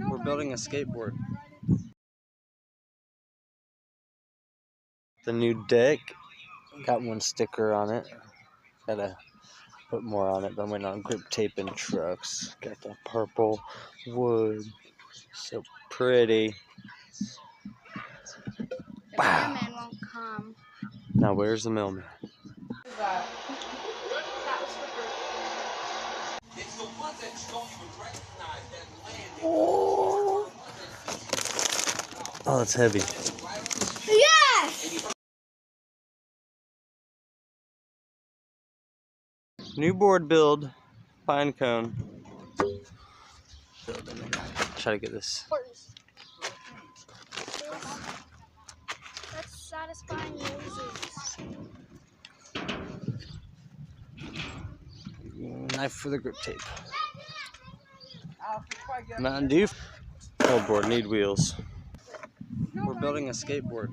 We're building a skateboard. The new deck got one sticker on it. Gotta put more on it, but I'm waiting on grip tape and trucks. Got the purple wood. So pretty. The Wow. mailman won't come. Now where's the mailman? That was for her. It's the ones that you don't even recognize that land. Oh, it's heavy. Yes! New board build. Pine cone. Try to get this. That's satisfying noises. Knife for the grip tape. Mountain Dew. Old board need wheels. We're building a skateboard.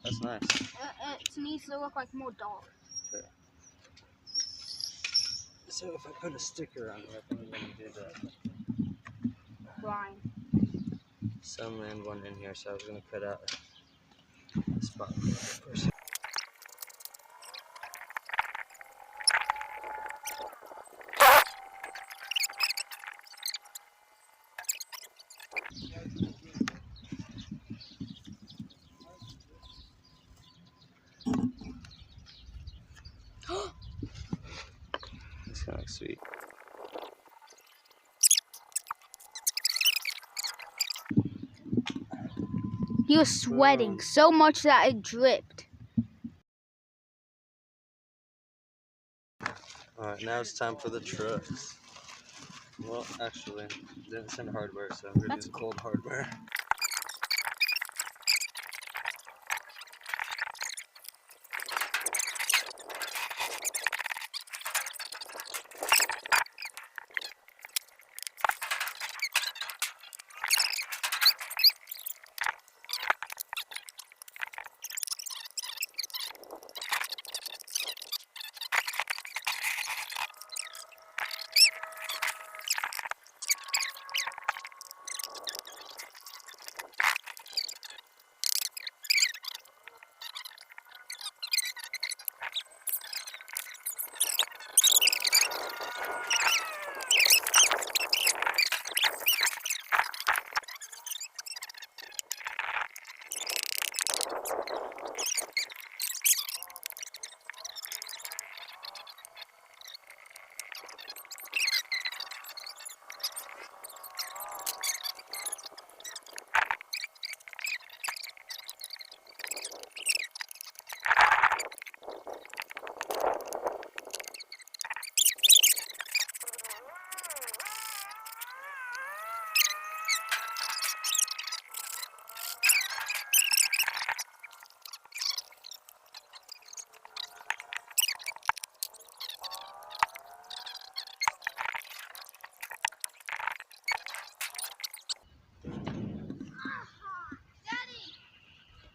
That's nice. It needs to look like more dark. Okay. So if I put a sticker on it, I think I'm gonna do that. Blind. Some land one in here, so I was gonna cut out a spot for that person. It's kind of like sweet. He was sweating so much that it dripped. Alright, now it's time for the trucks. Well, actually, didn't send hardware, so I'm gonna use cold hardware.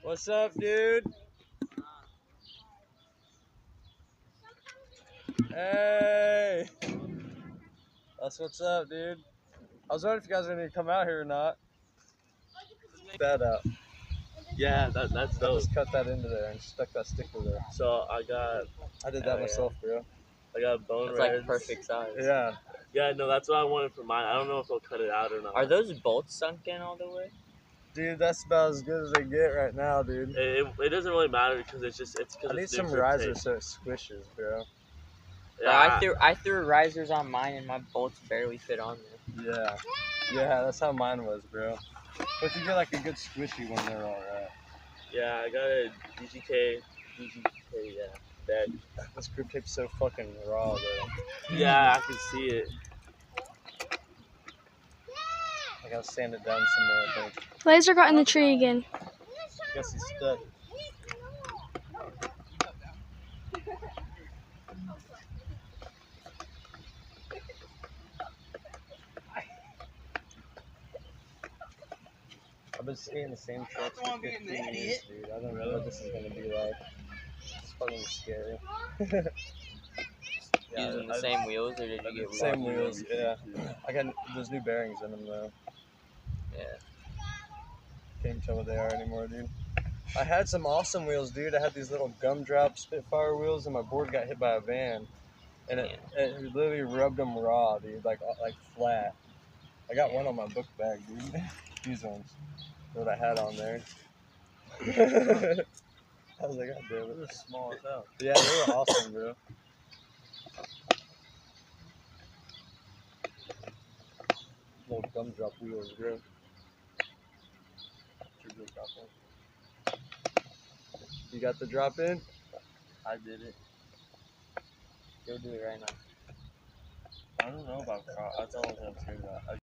What's up, dude? Hey! That's what's up, dude. I was wondering if you guys were gonna come out here or not. That out. Yeah, that's I dope. just cut that into there and stuck that sticker there. So I did Oh, that yeah. myself, bro. got bone It's reds. like perfect size. Yeah. Yeah, no, that's what I wanted for mine. I don't know if they'll cut it out or not. Are those bolts sunk in all the way? Dude, that's about as good as they get right now, dude. It doesn't really matter because it's because I need it's some new grip risers tape. so it squishes, bro. Bro, I threw risers on mine and my bolts barely fit on there. Yeah. Yeah, that's how mine was, bro. But if you get like a good squishy one, they're alright. Yeah, I got a DGK, yeah, deck. This grip tape's so fucking raw, though. Yeah, I can see it. I gotta sand it down some more, I think. Laser got in the tree again. Guess he's stuck. I've been seeing the same trucks for 15 years, dude. I don't know what this is gonna be like. It's fucking scary. Using the same wheels, or did you get Same lucky? wheels, yeah. I got those new bearings in them though. Yeah. Can't even tell what they are anymore, dude. I had some awesome wheels, dude. I had these little gumdrop Spitfire wheels, and my board got hit by a van, and it literally rubbed them raw, dude, like flat. I got one on my book bag, dude. These ones, what I had on there. I was like, God damn it. It's small as hell. Yeah, they were awesome, bro. Little gumdrop wheels, bro. You got the drop in? I did it. Go do it right now. I don't know about cross. That's all I'm scared about.